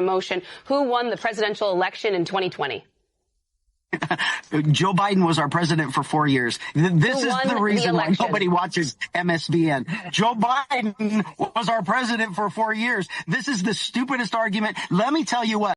motion. Who won the presidential election in 2020? Joe Biden was our president for 4 years. This is the reason why nobody watches MSBN. Joe Biden was our president for 4 years. This is the stupidest argument. Let me tell you what.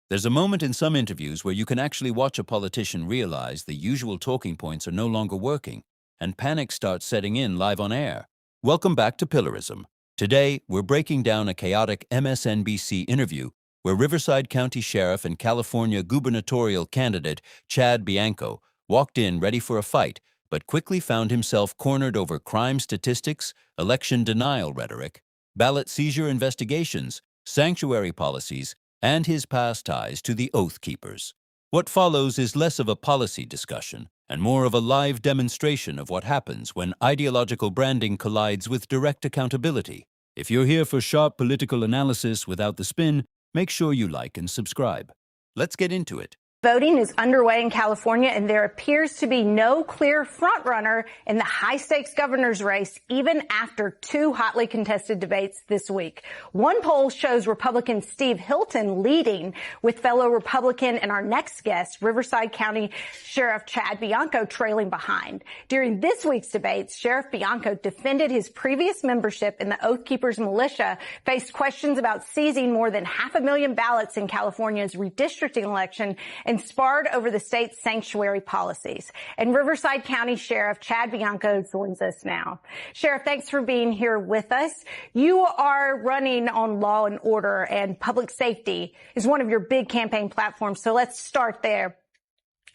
There's a moment in some interviews where you can actually watch a politician realize the usual talking points are no longer working, and panic starts setting in live on air. Welcome back to Pillarism. Today, we're breaking down a chaotic MSNBC interview where Riverside County Sheriff and California gubernatorial candidate Chad Bianco walked in ready for a fight, but quickly found himself cornered over crime statistics, election denial rhetoric, ballot seizure investigations, sanctuary policies, and his past ties to the Oath Keepers. What follows is less of a policy discussion and more of a live demonstration of what happens when ideological branding collides with direct accountability. If you're here for sharp political analysis without the spin, make sure you like and subscribe. Let's get into it. Voting is underway in California, and there appears to be no clear frontrunner in the high-stakes governor's race, even after 2 hotly contested debates this week. One poll shows Republican Steve Hilton leading, with fellow Republican and our next guest, Riverside County Sheriff Chad Bianco, trailing behind. During this week's debates, Sheriff Bianco defended his previous membership in the Oath Keepers militia, faced questions about seizing more than 500,000 ballots in California's redistricting election, and sparred over the state's sanctuary policies. And Riverside County Sheriff Chad Bianco joins us now. Sheriff, thanks for being here with us. You are running on law and order, and public safety is one of your big campaign platforms. So let's start there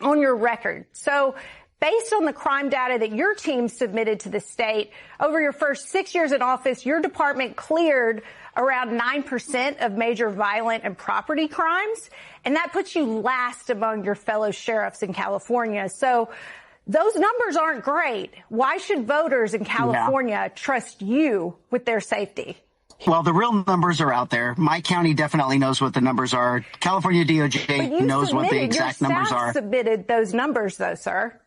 on your record. So based on the crime data that your team submitted to the state, over your first 6 years in office, your department cleared around 9% of major violent and property crimes, and that puts you last among your fellow sheriffs in California. So those numbers aren't great. Why should voters in California trust you with their safety? Well, the real numbers are out there. My county definitely knows what the numbers are. California DOJ knows what the exact numbers are. You submitted those numbers, though, sir.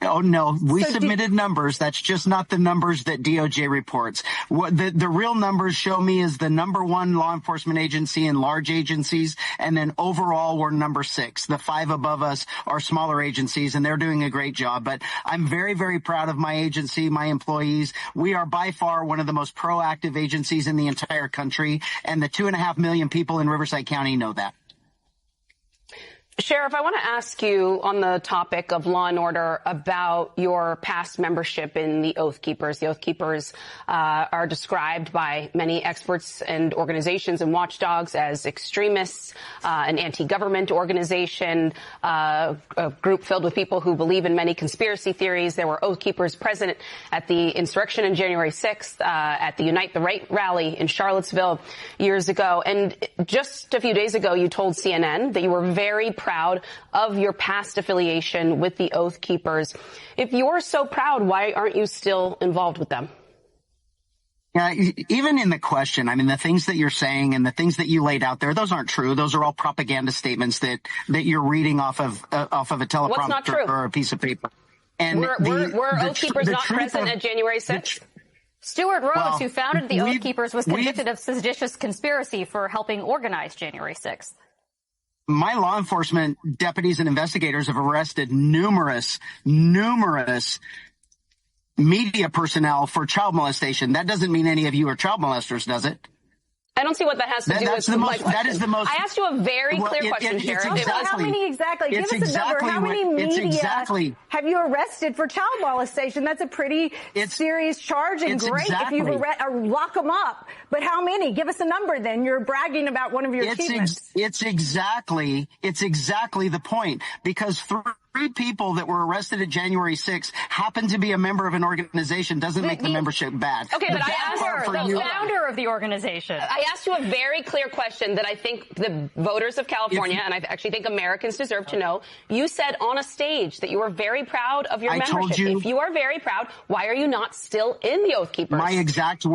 Oh, no, we submitted numbers. That's just not the numbers that DOJ reports. What the real numbers show me is the #1 law enforcement agency in large agencies. And then overall, we're number 6. The 5 above us are smaller agencies, and they're doing a great job. But I'm very, very proud of my agency, my employees. We are by far one of the most proactive agencies in the entire country. And the 2.5 million people in Riverside County know that. Sheriff, I want to ask you on the topic of law and order about your past membership in the Oath Keepers. The Oath Keepers are described by many experts and organizations and watchdogs as extremists, an anti-government organization, a group filled with people who believe in many conspiracy theories. There were Oath Keepers present at the insurrection on January 6th, at the Unite the Right rally in Charlottesville years ago. And just a few days ago, you told CNN that you were very proud of your past affiliation with the Oath Keepers. If you're so proud, why aren't you still involved with them? Yeah, even in the question, I mean, the things that you're saying and the things that you laid out there, those aren't true. Those are all propaganda statements that you're reading off of a teleprompter or a piece of paper. And were Oath Keepers not present at January 6th? Stuart Rhodes, who founded the Oath Keepers, was convicted of seditious conspiracy for helping organize January 6th. My law enforcement deputies and investigators have arrested numerous media personnel for child molestation. That doesn't mean any of you are child molesters, does it? I don't see what that has to do with my question. That is the most. I asked you a very clear question, Sheriff. How many exactly? Give us a number. How many media have you arrested for child molestation? That's a pretty serious charge, and great if you lock them up. But how many? Give us a number. Then you're bragging about one of your achievements. It's exactly the point, because 3 people that were arrested at January 6th happen to be a member of an organization doesn't make the membership bad. Okay, but I asked the founder of the organization. I asked you a very clear question that I think the voters of California, and I actually think Americans deserve to know. You said on a stage that you were very proud of your membership. Told you, if you are very proud, why are you not still in the Oath Keepers? My exact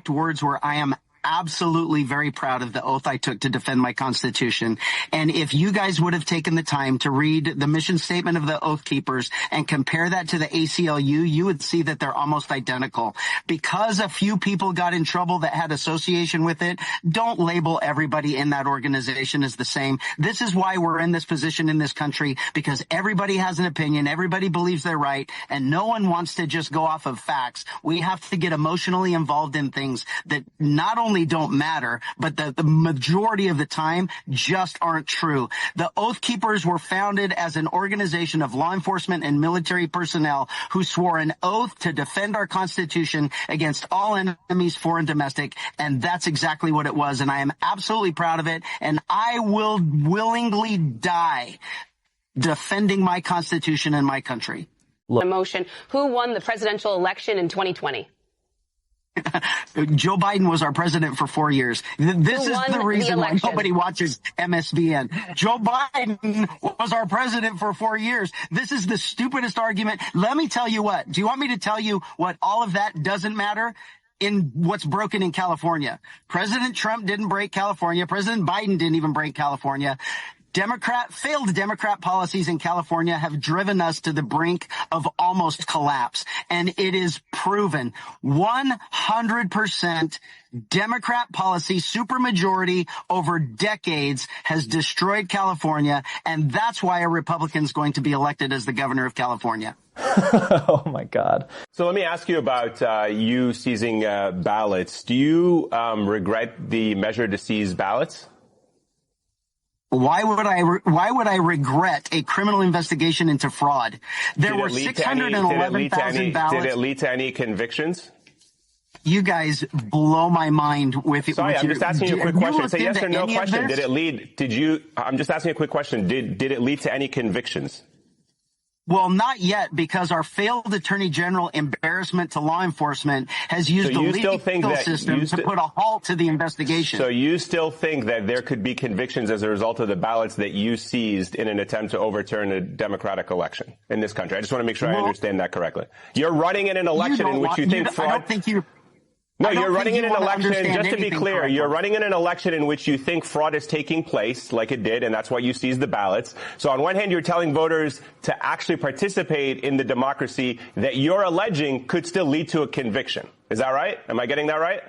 words were, I am absolutely very proud of the oath I took to defend my Constitution. And if you guys would have taken the time to read the mission statement of the Oath Keepers and compare that to the ACLU, you would see that they're almost identical. Because a few people got in trouble that had association with it, don't label everybody in that organization as the same. This is why we're in this position in this country, because everybody has an opinion, everybody believes they're right, and no one wants to just go off of facts. We have to get emotionally involved in things that not only don't matter, but the majority of the time just aren't true. The Oath Keepers were founded as an organization of law enforcement and military personnel who swore an oath to defend our Constitution against all enemies, foreign, domestic, and that's exactly what it was, and I am absolutely proud of it, and I will willingly die defending my Constitution and my country. Motion. Who won the presidential election in 2020? Joe Biden was our president for 4 years. This is the reason why nobody watches MSBN. Joe Biden was our president for 4 years. This is the stupidest argument. Let me tell you what. Do you want me to tell you what all of that doesn't matter? In what's broken in California. President Trump didn't break California. President Biden didn't even break California. Failed Democrat policies in California have driven us to the brink of almost collapse. And it is proven 100% Democrat policy, supermajority over decades has destroyed California. And that's why a Republican is going to be elected as the governor of California. Oh, my God. So let me ask you about you seizing ballots. Do you regret the measure to seize ballots? Why would I regret a criminal investigation into fraud? There were 611,000 ballots. Did it lead to any convictions? You guys blow my mind with it. Sorry, I'm just asking you a quick question. It's a yes or no question. I'm just asking a quick question. Did it lead to any convictions? Well, not yet, because our failed attorney general embarrassment to law enforcement has used the legal system to put a halt to the investigation. So you still think that there could be convictions as a result of the ballots that you seized in an attempt to overturn a democratic election in this country? I just want to make sure I understand that correctly. You're running in an election in which you think fraud... I don't think you... No, you're running in an election, just to be clear, you're running in an election in which you think fraud is taking place, like it did, and that's why you seized the ballots. So on one hand, you're telling voters to actually participate in the democracy that you're alleging could still lead to a conviction. Is that right? Am I getting that right?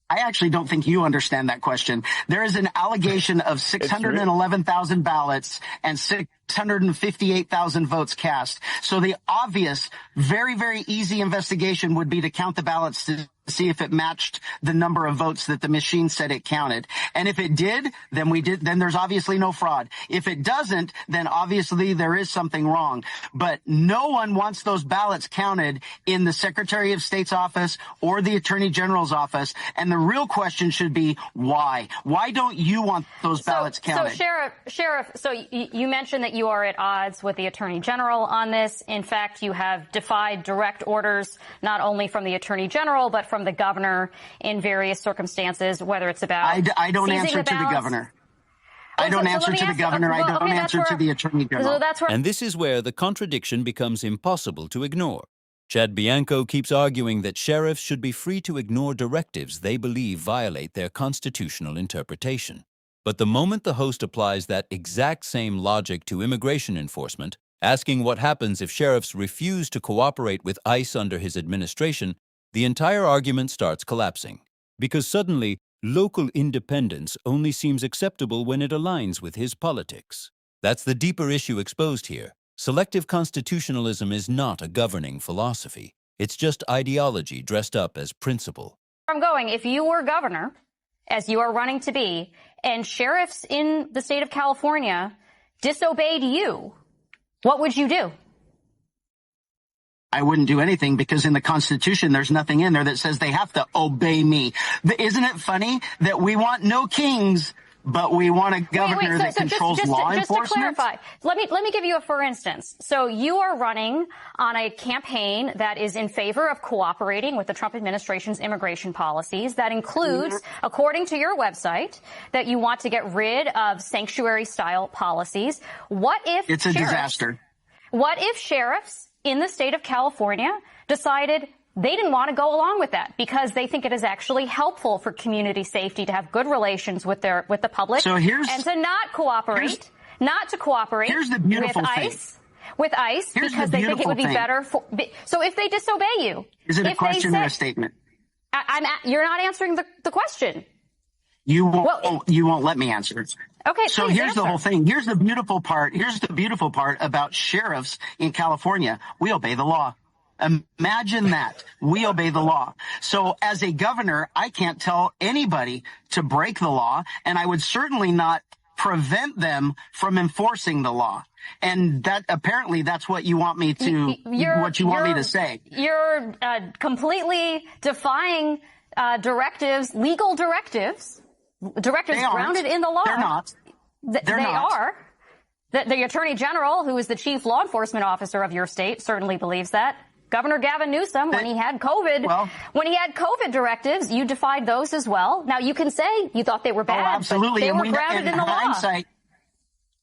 I actually don't think you understand that question. There is an allegation of 611,000 ballots and 658,000 votes cast. So the obvious, very, very easy investigation would be to count the ballots to see if it matched the number of votes that the machine said it counted. And if it did, then there's obviously no fraud. If it doesn't, then obviously there is something wrong. But no one wants those ballots counted in the Secretary of State's office or the Attorney General's office. And the real question should be why? Why don't you want those ballots counted? So Sheriff, so you mentioned that you are at odds with the Attorney General on this. In fact, you have defied direct orders, not only from the Attorney General, but from the governor in various circumstances, whether it's about I don't answer to the governor. I don't answer to the governor. I don't answer to the Attorney General. And this is where the contradiction becomes impossible to ignore. Chad Bianco keeps arguing that sheriffs should be free to ignore directives they believe violate their constitutional interpretation. But the moment the host applies that exact same logic to immigration enforcement, asking what happens if sheriffs refuse to cooperate with ICE under his administration, the entire argument starts collapsing. Because suddenly, local independence only seems acceptable when it aligns with his politics. That's the deeper issue exposed here. Selective constitutionalism is not a governing philosophy. It's just ideology dressed up as principle. I'm going, if you were governor, as you are running to be, and sheriffs in the state of California disobeyed you, what would you do? I wouldn't do anything, because in the Constitution, there's nothing in there that says they have to obey me. Isn't it funny that we want no kings, but we want a governor that controls law enforcement? Just to clarify, let me give you a for instance. So you are running on a campaign that is in favor of cooperating with the Trump administration's immigration policies. That includes, according to your website, that you want to get rid of sanctuary-style policies. What if it's a disaster? What if sheriffs in the state of California decided They didn't want to go along with that because they think it is actually helpful for community safety to have good relations with the public and to not cooperate, here's the beautiful with thing. ICE. With ICE because they think it would be better for. So if they disobey you, is it a question or a statement? You're not answering the question. You won't let me answer. Okay. So here's the whole thing. Here's the beautiful part. Here's the beautiful part about sheriffs in California. We obey the law. Imagine that. We obey the law. So as a governor, I can't tell anybody to break the law, and I would certainly not prevent them from enforcing the law. And that apparently that's what you want me to me to say. You're completely defying directives, legal directives grounded in the law. They're not. They are. The Attorney General, who is the chief law enforcement officer of your state, certainly believes that. Governor Gavin Newsom, when he had COVID directives, you defied those as well. Now, you can say you thought they were bad, absolutely. But they were grounded in the law.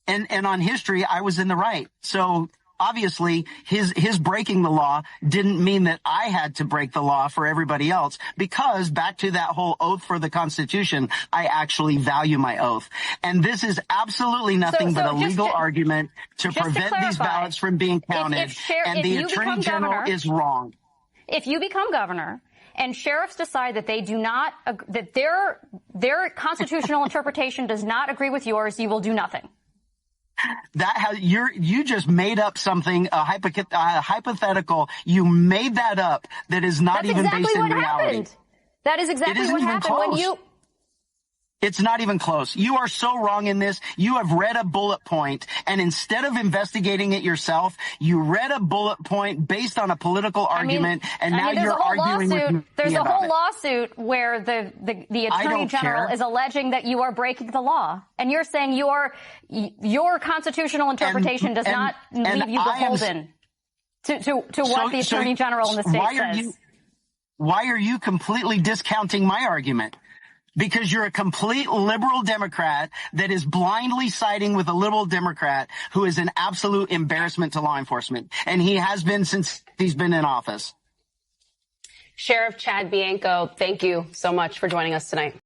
And on history, I was in the right. So obviously, his breaking the law didn't mean that I had to break the law for everybody else, because back to that whole oath for the Constitution, I actually value my oath. And this is absolutely nothing but a legal argument to prevent these ballots from being counted. And the Attorney General is wrong. If you become governor and sheriffs decide that they do not, that their constitutional interpretation does not agree with yours, you will do nothing. You just made up something, hypothetical. You made that up that is not even based in reality. That is exactly what happened when you. It's not even close. You are so wrong in this. You have read a bullet point, and instead of investigating it yourself, you read a bullet point based on a political argument, and now you're arguing with me. There's a whole lawsuit where the Attorney General is alleging that you are breaking the law, and you're saying your constitutional interpretation does not leave you beholden to what the Attorney General in the state says. Why are you completely discounting my argument? Because you're a complete liberal Democrat that is blindly siding with a liberal Democrat who is an absolute embarrassment to law enforcement. And he has been since he's been in office. Sheriff Chad Bianco, thank you so much for joining us tonight.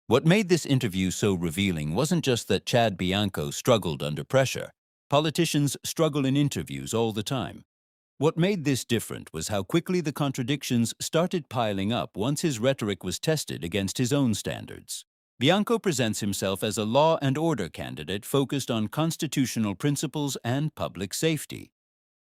What made this interview so revealing wasn't just that Chad Bianco struggled under pressure. Politicians struggle in interviews all the time. What made this different was how quickly the contradictions started piling up once his rhetoric was tested against his own standards. Bianco presents himself as a law and order candidate focused on constitutional principles and public safety.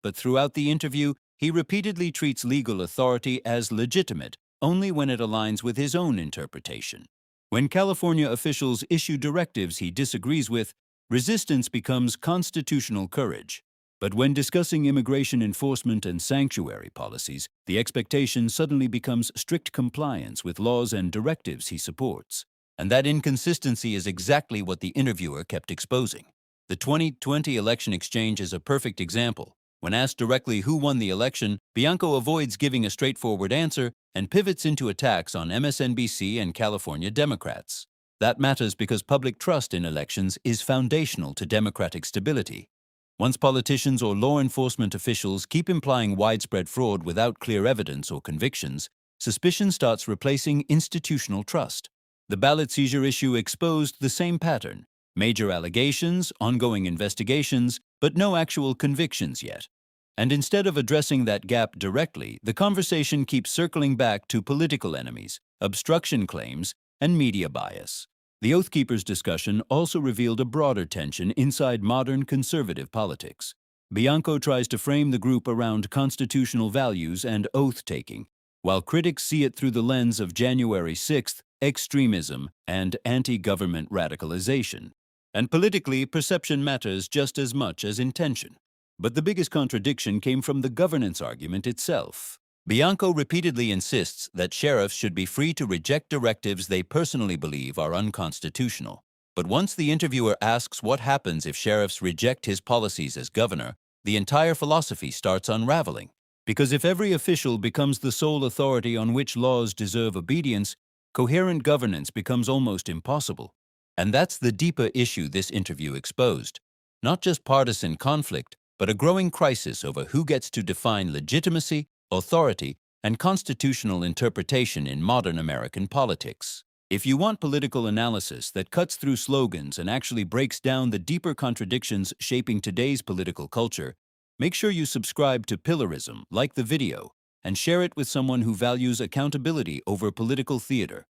But throughout the interview, he repeatedly treats legal authority as legitimate only when it aligns with his own interpretation. When California officials issue directives he disagrees with, resistance becomes constitutional courage. But when discussing immigration enforcement and sanctuary policies, the expectation suddenly becomes strict compliance with laws and directives he supports. And that inconsistency is exactly what the interviewer kept exposing. The 2020 election exchange is a perfect example. When asked directly who won the election, Bianco avoids giving a straightforward answer and pivots into attacks on MSNBC and California Democrats. That matters because public trust in elections is foundational to democratic stability. Once politicians or law enforcement officials keep implying widespread fraud without clear evidence or convictions, suspicion starts replacing institutional trust. The ballot seizure issue exposed the same pattern: major allegations, ongoing investigations, but no actual convictions yet. And instead of addressing that gap directly, the conversation keeps circling back to political enemies, obstruction claims, and media bias. The Oath Keepers discussion also revealed a broader tension inside modern conservative politics. Bianco tries to frame the group around constitutional values and oath-taking, while critics see it through the lens of January 6th, extremism, and anti-government radicalization. And politically, perception matters just as much as intention. But the biggest contradiction came from the governance argument itself. Bianco repeatedly insists that sheriffs should be free to reject directives they personally believe are unconstitutional. But once the interviewer asks what happens if sheriffs reject his policies as governor, the entire philosophy starts unraveling. Because if every official becomes the sole authority on which laws deserve obedience, coherent governance becomes almost impossible. And that's the deeper issue this interview exposed. Not just partisan conflict, but a growing crisis over who gets to define legitimacy, authority, and constitutional interpretation in modern American politics. If you want political analysis that cuts through slogans and actually breaks down the deeper contradictions shaping today's political culture, make sure you subscribe to Pillarism, like the video, and share it with someone who values accountability over political theater.